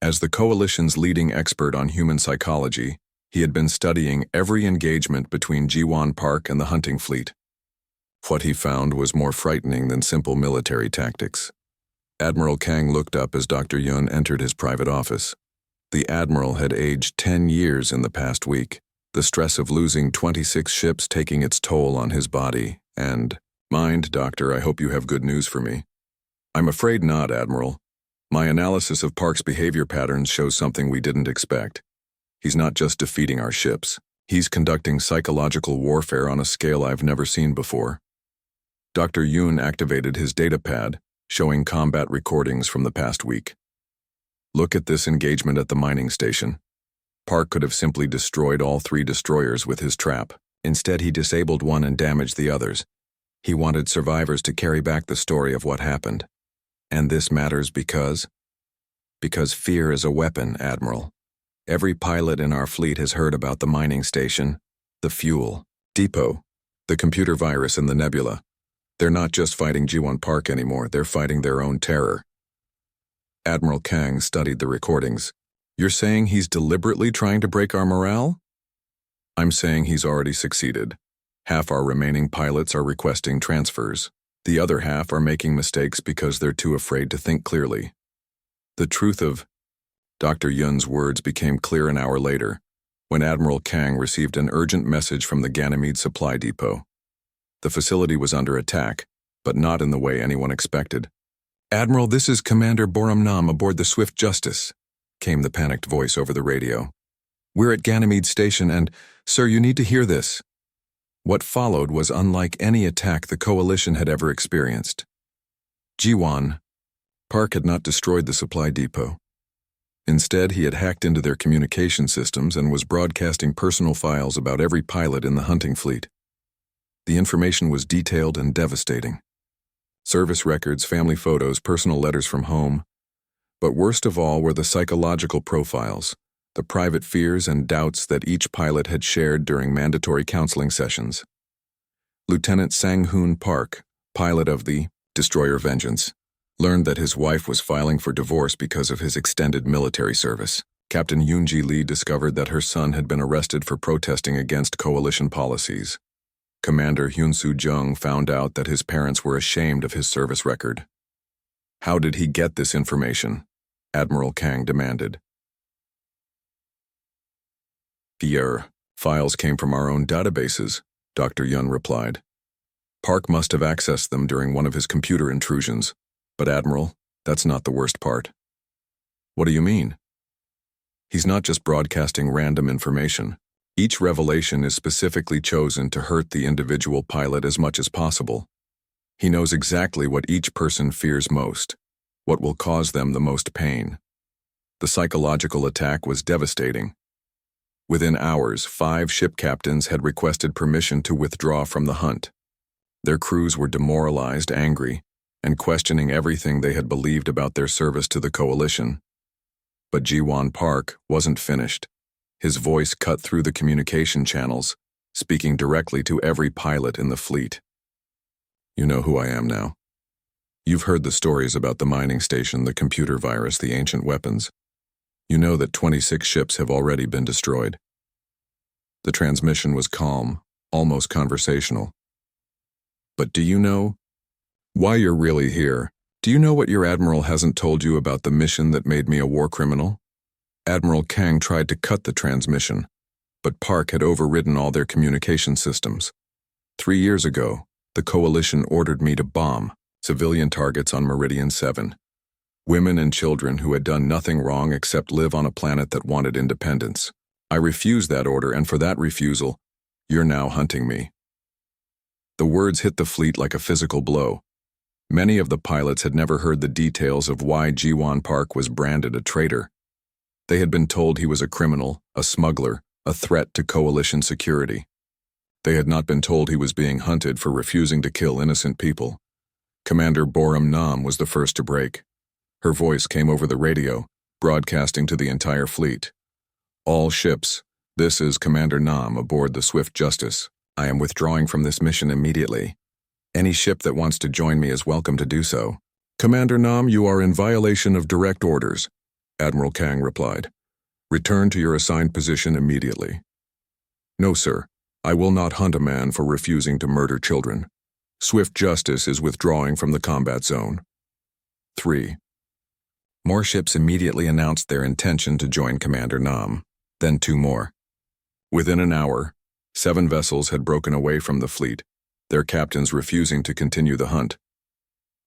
As the Coalition's leading expert on human psychology, he had been studying every engagement between Ji-won Park and the hunting fleet. What he found was more frightening than simple military tactics. Admiral Kang looked up as Dr. Yun entered his private office. The Admiral had aged 10 years in the past week, the stress of losing 26 ships taking its toll on his body, and, "Mind, Doctor, I hope you have good news for me." "I'm afraid not, Admiral. My analysis of Park's behavior patterns shows something we didn't expect. He's not just defeating our ships. He's conducting psychological warfare on a scale I've never seen before." Dr. Yoon activated his datapad, showing combat recordings from the past week. "Look at this engagement at the mining station. Park could have simply destroyed all 3 destroyers with his trap. Instead, he disabled one and damaged the others. He wanted survivors to carry back the story of what happened. And this matters because fear is a weapon, Admiral. Every pilot in our fleet has heard about the mining station, the fuel depot, the computer virus in the nebula. They're not just fighting Ji-won Park anymore, they're fighting their own terror. Admiral Kang studied the recordings. You're saying he's deliberately trying to break our morale? I'm saying he's already succeeded. Half our remaining pilots are requesting transfers. The other half are making mistakes because they're too afraid to think clearly. The truth of Dr. Yun's words became clear an hour later, when Admiral Kang received an urgent message from the Ganymede supply depot. The facility was under attack, but not in the way anyone expected. "Admiral, this is Commander Boram Nam aboard the Swift Justice," came the panicked voice over the radio. "We're at Ganymede Station and, sir, you need to hear this." What followed was unlike any attack the Coalition had ever experienced. Ji-won Park had not destroyed the supply depot. Instead, he had hacked into their communication systems and was broadcasting personal files about every pilot in the hunting fleet. The information was detailed and devastating. Service records, family photos, personal letters from home. But worst of all were the psychological profiles, the private fears and doubts that each pilot had shared during mandatory counseling sessions. Lieutenant Sang-hoon Park, pilot of the Destroyer Vengeance, learned that his wife was filing for divorce because of his extended military service. Captain Yoon-ji Lee discovered that her son had been arrested for protesting against coalition policies. Commander Hyun-soo Jung found out that his parents were ashamed of his service record. How did he get this information? Admiral Kang demanded. "Fear. Files came from our own databases," Dr. Yun replied. "Park must have accessed them during one of his computer intrusions. But Admiral, that's not the worst part." "What do you mean?" "He's not just broadcasting random information. Each revelation is specifically chosen to hurt the individual pilot as much as possible. He knows exactly what each person fears most, what will cause them the most pain. The psychological attack was devastating. Within hours, 5 ship captains had requested permission to withdraw from the hunt. Their crews were demoralized, angry, and questioning everything they had believed about their service to the Coalition. But Ji-won Park wasn't finished. His voice cut through the communication channels, speaking directly to every pilot in the fleet. "You know who I am now. You've heard the stories about the mining station, the computer virus, the ancient weapons. You know that 26 ships have already been destroyed." The transmission was calm, almost conversational. "But do you know why you're really here? Do you know what your admiral hasn't told you about the mission that made me a war criminal?" Admiral Kang tried to cut the transmission, but Park had overridden all their communication systems. 3 years ago, the Coalition ordered me to bomb civilian targets on Meridian 7. Women and children who had done nothing wrong except live on a planet that wanted independence. I refused that order, and for that refusal, you're now hunting me. The words hit the fleet like a physical blow. Many of the pilots had never heard the details of why Ji-won Park was branded a traitor. They had been told he was a criminal, a smuggler, a threat to Coalition security. They had not been told he was being hunted for refusing to kill innocent people. Commander Boram Nam was the first to break. Her voice came over the radio, broadcasting to the entire fleet. "All ships, this is Commander Nam aboard the Swift Justice. I am withdrawing from this mission immediately. Any ship that wants to join me is welcome to do so." "Commander Nam, you are in violation of direct orders," Admiral Kang replied. "Return to your assigned position immediately." "No, sir. I will not hunt a man for refusing to murder children. Swift Justice is withdrawing from the combat zone." 3. More ships immediately announced their intention to join Commander Nam, then 2 more. Within an hour, 7 vessels had broken away from the fleet, their captains refusing to continue the hunt.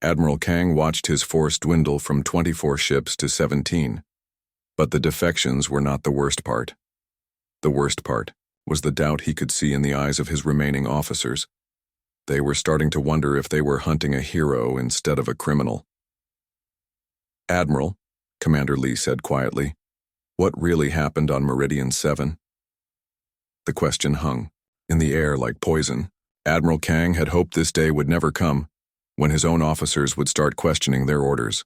Admiral Kang watched his force dwindle from 24 ships to 17. But the defections were not the worst part. The worst part was the doubt he could see in the eyes of his remaining officers. They were starting to wonder if they were hunting a hero instead of a criminal. "Admiral," Commander Lee said quietly, What really happened on Meridian 7? The question hung in the air like poison. Admiral Kang had hoped this day would never come, when his own officers would start questioning their orders.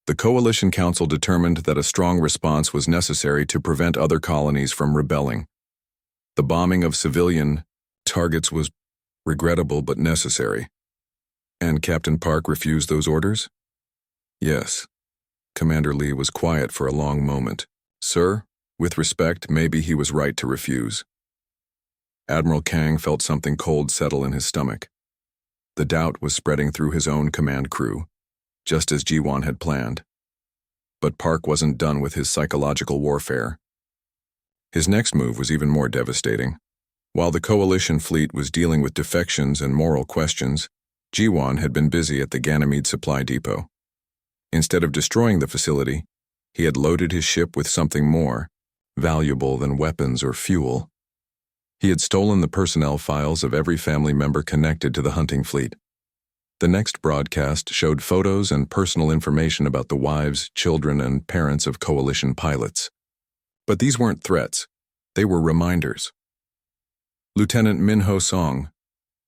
The Coalition Council determined that a strong response was necessary to prevent other colonies from rebelling. The bombing of civilian targets was regrettable but necessary. And Captain Park refused those orders? Yes. Commander Lee was quiet for a long moment. Sir, with respect, maybe he was right to refuse. Admiral Kang felt something cold settle in his stomach. The doubt was spreading through his own command crew, just as Ji-won had planned. But Park wasn't done with his psychological warfare. His next move was even more devastating. While the Coalition fleet was dealing with defections and moral questions, Ji-won had been busy at the Ganymede supply depot. Instead of destroying the facility, he had loaded his ship with something more valuable than weapons or fuel. He had stolen the personnel files of every family member connected to the hunting fleet. The next broadcast showed photos and personal information about the wives, children, and parents of Coalition pilots. But these weren't threats. They were reminders. Lieutenant Min Ho Song,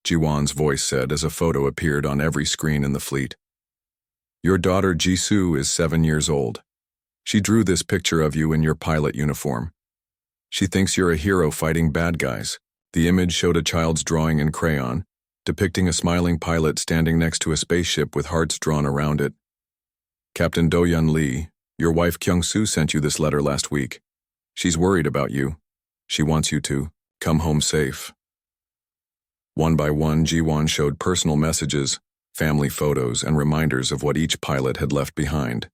Ji-won's voice said as a photo appeared on every screen in the fleet. Your daughter Jisoo is 7 years old. She drew this picture of you in your pilot uniform. She thinks you're a hero fighting bad guys. The image showed a child's drawing in crayon, depicting a smiling pilot standing next to a spaceship with hearts drawn around it. Captain Do-Yun Lee, your wife Kyung-soo sent you this letter last week. She's worried about you. She wants you to come home safe. One by one, Ji-won showed personal messages, family photos, and reminders of what each pilot had left behind.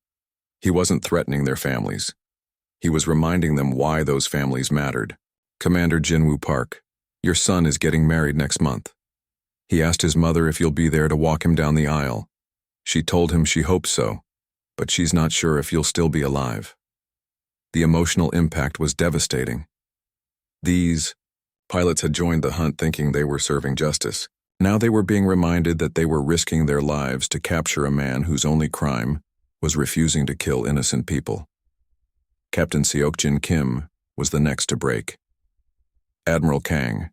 He wasn't threatening their families. He was reminding them why those families mattered. Commander Jinwoo Park, your son is getting married next month. He asked his mother if you'll be there to walk him down the aisle. She told him she hopes so, but she's not sure if you'll still be alive. The emotional impact was devastating. These pilots had joined the hunt thinking they were serving justice. Now they were being reminded that they were risking their lives to capture a man whose only crime was refusing to kill innocent people. Captain Seokjin Kim was the next to break. Admiral Kang,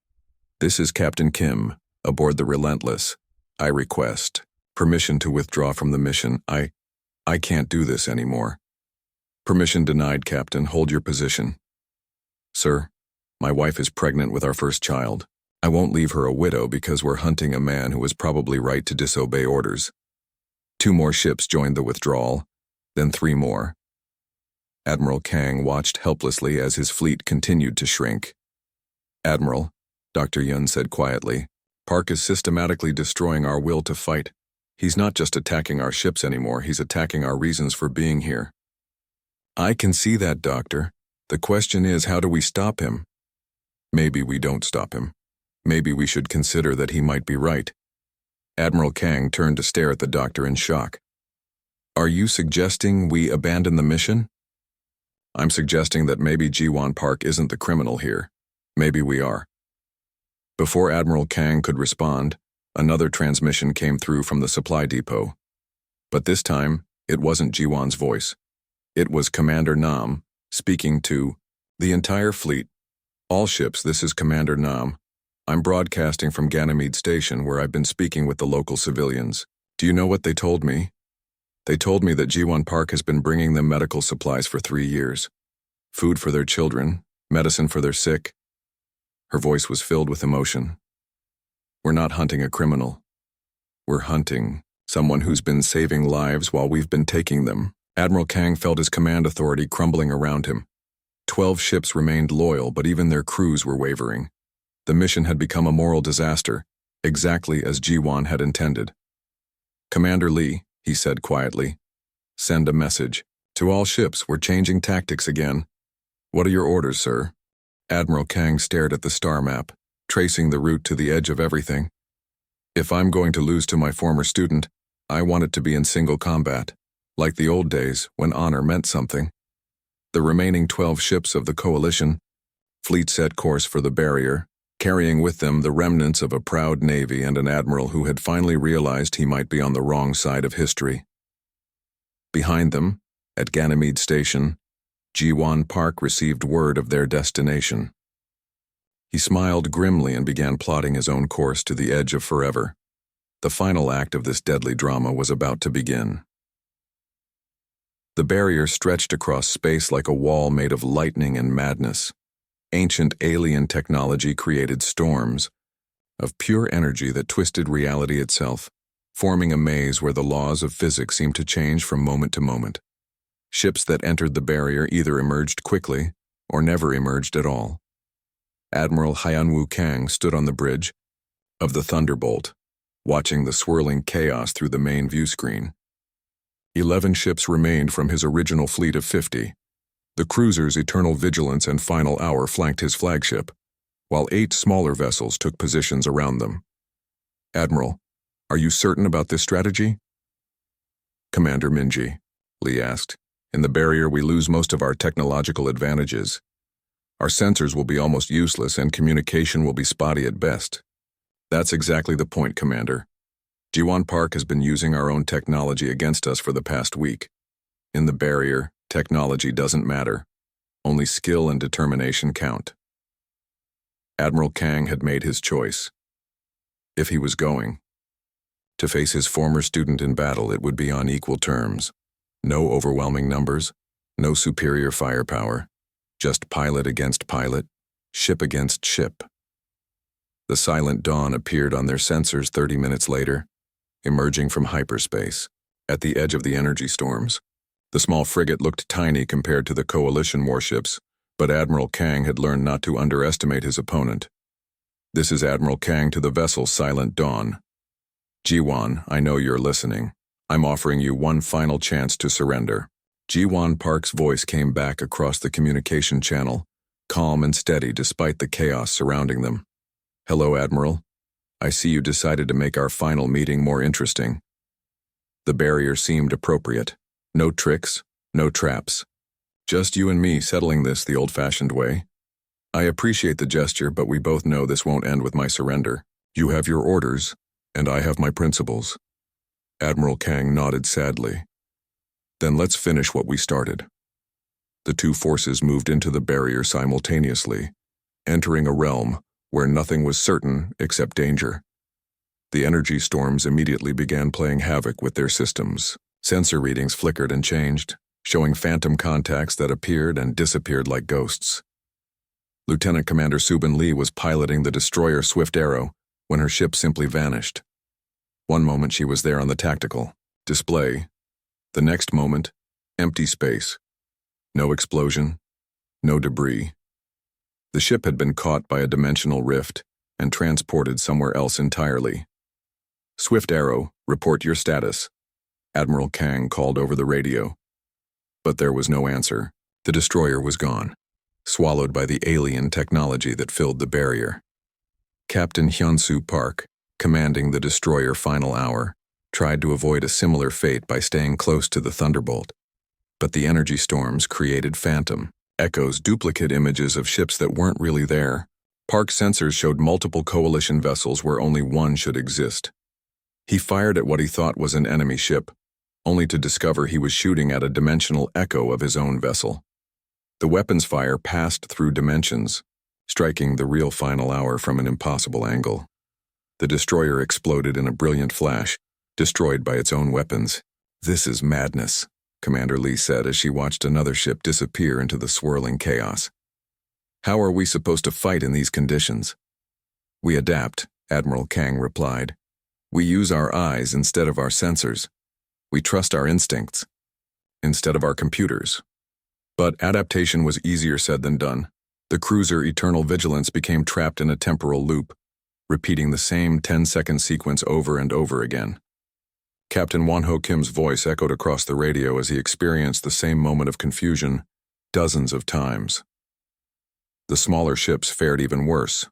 this is Captain Kim, aboard the Relentless. I request permission to withdraw from the mission. I can't do this anymore. Permission denied, Captain. Hold your position. Sir, my wife is pregnant with our first child. I won't leave her a widow because we're hunting a man who was probably right to disobey orders. 2 more ships joined the withdrawal, then 3 more. Admiral Kang watched helplessly as his fleet continued to shrink. Admiral, Dr. Yun said quietly, Park is systematically destroying our will to fight. He's not just attacking our ships anymore, he's attacking our reasons for being here. I can see that, Doctor. The question is, how do we stop him? Maybe we don't stop him. Maybe we should consider that he might be right. Admiral Kang turned to stare at the doctor in shock. Are you suggesting we abandon the mission? I'm suggesting that maybe Ji-won Park isn't the criminal here. Maybe we are. Before Admiral Kang could respond, another transmission came through from the supply depot. But this time, it wasn't Ji-won's voice. It was Commander Nam, speaking to the entire fleet. All ships, this is Commander Nam. I'm broadcasting from Ganymede Station where I've been speaking with the local civilians. Do you know what they told me? They told me that Ji-won Park has been bringing them medical supplies for 3 years. Food for their children, medicine for their sick. Her voice was filled with emotion. We're not hunting a criminal. We're hunting someone who's been saving lives while we've been taking them. Admiral Kang felt his command authority crumbling around him. 12 ships remained loyal, but even their crews were wavering. The mission had become a moral disaster, exactly as Ji-won had intended. Commander Lee, he said quietly, send a message. To all ships, we're changing tactics again. What are your orders, sir? Admiral Kang stared at the star map, tracing the route to the edge of everything. If I'm going to lose to my former student, I want it to be in single combat, like the old days when honor meant something. The remaining 12 ships of the Coalition fleet set course for the barrier, carrying with them the remnants of a proud navy and an admiral who had finally realized he might be on the wrong side of history. Behind them, at Ganymede Station, Ji-won Park received word of their destination. He smiled grimly and began plotting his own course to the edge of forever. The final act of this deadly drama was about to begin. The barrier stretched across space like a wall made of lightning and madness. Ancient alien technology created storms of pure energy that twisted reality itself, forming a maze where the laws of physics seemed to change from moment to moment. Ships that entered the barrier either emerged quickly or never emerged at all. Admiral Hyunwoo Kang stood on the bridge of the Thunderbolt, watching the swirling chaos through the main view screen. 11 ships remained from his original fleet of 50. The cruiser's Eternal Vigilance and Final Hour flanked his flagship, while 8 smaller vessels took positions around them. "Admiral, are you certain about this strategy?" "Commander Minji," Lee asked, "in the barrier we lose most of our technological advantages. Our sensors will be almost useless and communication will be spotty at best." "That's exactly the point, Commander. Ji-won Park has been using our own technology against us for the past week. In the barrier, technology doesn't matter. Only skill and determination count." Admiral Kang had made his choice. If he was going to face his former student in battle, it would be on equal terms. No overwhelming numbers, no superior firepower, just pilot against pilot, ship against ship. The silent dawn appeared on their sensors 30 minutes later, emerging from hyperspace, at the edge of the energy storms. The small frigate looked tiny compared to the coalition warships, but Admiral Kang had learned not to underestimate his opponent. "This is Admiral Kang to the vessel Silent Dawn. Ji-won, I know you're listening. I'm offering you one final chance to surrender." Ji-won Park's voice came back across the communication channel, calm and steady despite the chaos surrounding them. "Hello, Admiral. I see you decided to make our final meeting more interesting." The barrier seemed appropriate. No tricks, no traps. Just you and me settling this the old-fashioned way. "I appreciate the gesture, but we both know this won't end with my surrender. You have your orders, and I have my principles." Admiral Kang nodded sadly. "Then let's finish what we started." The two forces moved into the barrier simultaneously, entering a realm where nothing was certain except danger. The energy storms immediately began playing havoc with their systems. Sensor readings flickered and changed, showing phantom contacts that appeared and disappeared like ghosts. Lieutenant Commander Subin Lee was piloting the destroyer Swift Arrow when her ship simply vanished. One moment she was there on the tactical display. The next moment, empty space. No explosion, no debris. The ship had been caught by a dimensional rift and transported somewhere else entirely. "Swift Arrow, report your status," Admiral Kang called over the radio. But there was no answer. The destroyer was gone, swallowed by the alien technology that filled the barrier. Captain Hyunsu Park, commanding the destroyer Final Hour, tried to avoid a similar fate by staying close to the Thunderbolt. But the energy storms created phantom echoes, duplicate images of ships that weren't really there. Park's sensors showed multiple coalition vessels where only one should exist. He fired at what he thought was an enemy ship, only to discover he was shooting at a dimensional echo of his own vessel. The weapons fire passed through dimensions, striking the real Final Hour from an impossible angle. The destroyer exploded in a brilliant flash, destroyed by its own weapons. "This is madness," Commander Lee said as she watched another ship disappear into the swirling chaos. "How are we supposed to fight in these conditions?" "We adapt," Admiral Kang replied. "We use our eyes instead of our sensors. We trust our instincts instead of our computers." But adaptation was easier said than done. The cruiser Eternal Vigilance became trapped in a temporal loop, repeating the same 10-second sequence over and over again. Captain Won-ho Kim's voice echoed across the radio as he experienced the same moment of confusion dozens of times. The smaller ships fared even worse.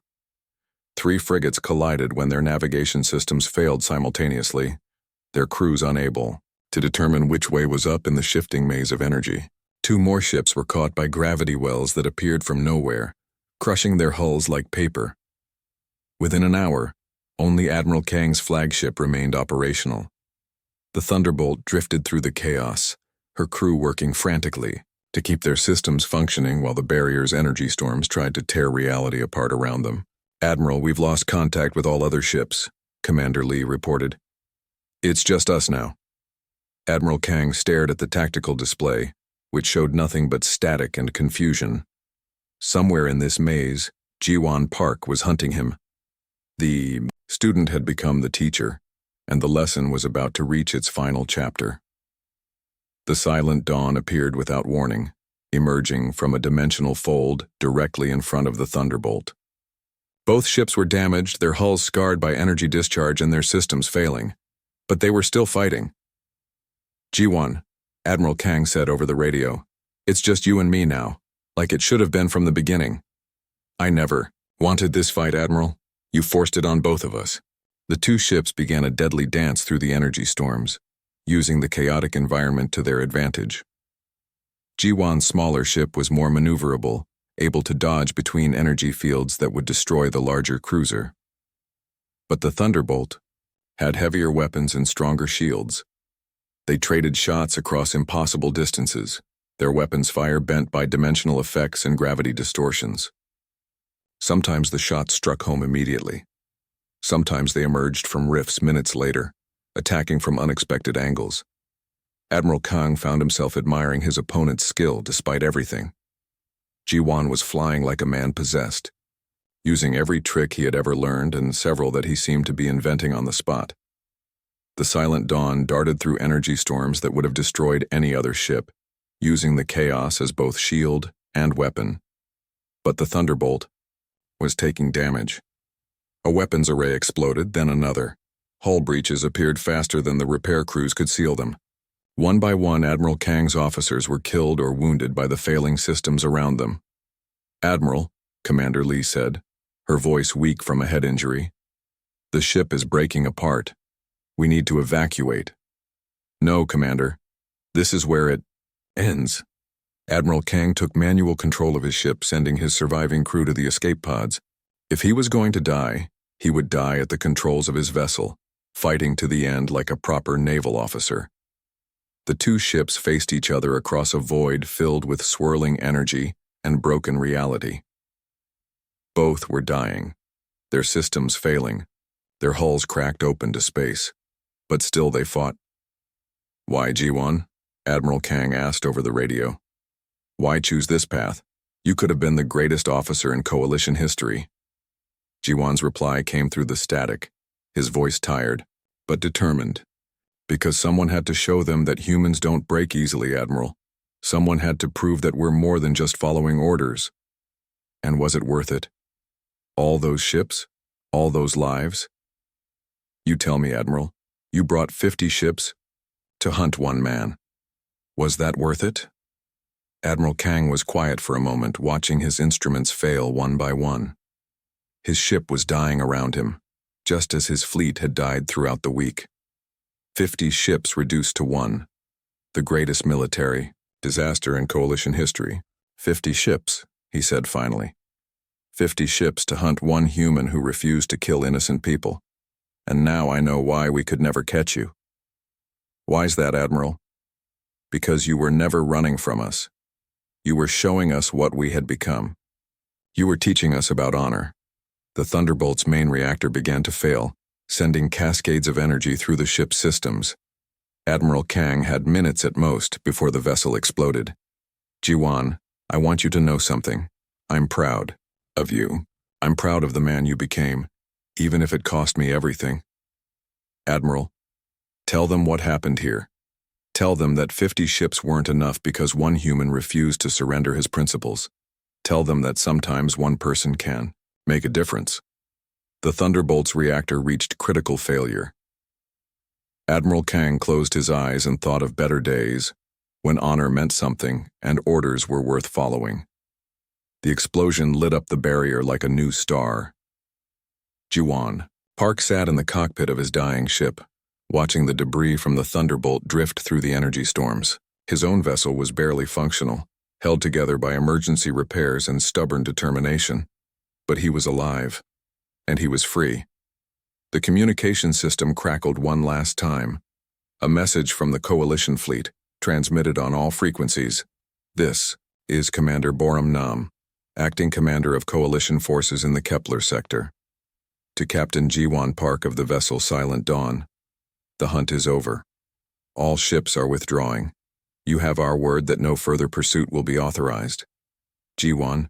3 frigates collided when their navigation systems failed simultaneously, their crews unable to determine which way was up in the shifting maze of energy. 2 more ships were caught by gravity wells that appeared from nowhere, crushing their hulls like paper. Within an hour, only Admiral Kang's flagship remained operational. The Thunderbolt drifted through the chaos, her crew working frantically, to keep their systems functioning while the barrier's energy storms tried to tear reality apart around them. "Admiral, we've lost contact with all other ships," Commander Lee reported. "It's just us now." Admiral Kang stared at the tactical display, which showed nothing but static and confusion. Somewhere in this maze, Ji-won Park was hunting him. The student had become the teacher, and the lesson was about to reach its final chapter. The silent dawn appeared without warning, emerging from a dimensional fold directly in front of the Thunderbolt. Both ships were damaged, their hulls scarred by energy discharge and their systems failing, but they were still fighting. "Ji-won," Admiral Kang said over the radio, "it's just you and me now, like it should have been from the beginning." "I never wanted this fight, Admiral. You forced it on both of us." The two ships began a deadly dance through the energy storms, using the chaotic environment to their advantage. Ji-won's smaller ship was more maneuverable, able to dodge between energy fields that would destroy the larger cruiser. But the Thunderbolt had heavier weapons and stronger shields. They traded shots across impossible distances, their weapons' fire bent by dimensional effects and gravity distortions. Sometimes the shots struck home immediately. Sometimes they emerged from rifts minutes later, attacking from unexpected angles. Admiral Kang found himself admiring his opponent's skill despite everything. Ji-won was flying like a man possessed, using every trick he had ever learned and several that he seemed to be inventing on the spot. The Silent Dawn darted through energy storms that would have destroyed any other ship, using the chaos as both shield and weapon. But the Thunderbolt was taking damage. A weapons array exploded, then another. Hull breaches appeared faster than the repair crews could seal them. One by one, Admiral Kang's officers were killed or wounded by the failing systems around them. "Admiral," Commander Lee said, her voice weak from a head injury, "the ship is breaking apart. We need to evacuate." "No, Commander. This is where it ends." Admiral Kang took manual control of his ship, sending his surviving crew to the escape pods. If he was going to die, he would die at the controls of his vessel, fighting to the end like a proper naval officer. The two ships faced each other across a void filled with swirling energy and broken reality. Both were dying, their systems failing, their hulls cracked open to space. But still they fought. "Why, Ji-won?" Admiral Kang asked over the radio. "Why choose this path? You could have been the greatest officer in Coalition history." Ji-won's reply came through the static, his voice tired, but determined. "Because someone had to show them that humans don't break easily, Admiral. Someone had to prove that we're more than just following orders." "And was it worth it? All those ships? All those lives? You tell me, Admiral. You brought 50 ships to hunt one man. Was that worth it?" Admiral Kang was quiet for a moment, watching his instruments fail one by one. His ship was dying around him, just as his fleet had died throughout the week. 50 ships reduced to one. The greatest military disaster in Coalition history. 50 ships, he said finally. 50 ships to hunt one human who refused to kill innocent people. And now I know why we could never catch you. "Why's that, Admiral?" "Because you were never running from us. You were showing us what we had become. You were teaching us about honor." The Thunderbolt's main reactor began to fail, sending cascades of energy through the ship's systems. Admiral Kang had minutes at most before the vessel exploded. "Ji-won, I want you to know something. I'm proud of you. I'm proud of the man you became, even if it cost me everything. Admiral, tell them what happened here. Tell them that 50 ships weren't enough because one human refused to surrender his principles. Tell them that sometimes one person can make a difference." The Thunderbolt's reactor reached critical failure. Admiral Kang closed his eyes and thought of better days, when honor meant something and orders were worth following. The explosion lit up the barrier like a new star. Ji-won. Park sat in the cockpit of his dying ship, watching the debris from the Thunderbolt drift through the energy storms. His own vessel was barely functional, held together by emergency repairs and stubborn determination. But he was alive, and he was free. The communication system crackled one last time. A message from the Coalition fleet, transmitted on all frequencies. This is Commander Borum Nam, acting commander of coalition forces in the Kepler sector. To Captain Jiwon Park of the vessel Silent Dawn, the hunt is over. All ships are withdrawing. You have our word that no further pursuit will be authorized. Jiwon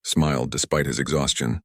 smiled despite his exhaustion.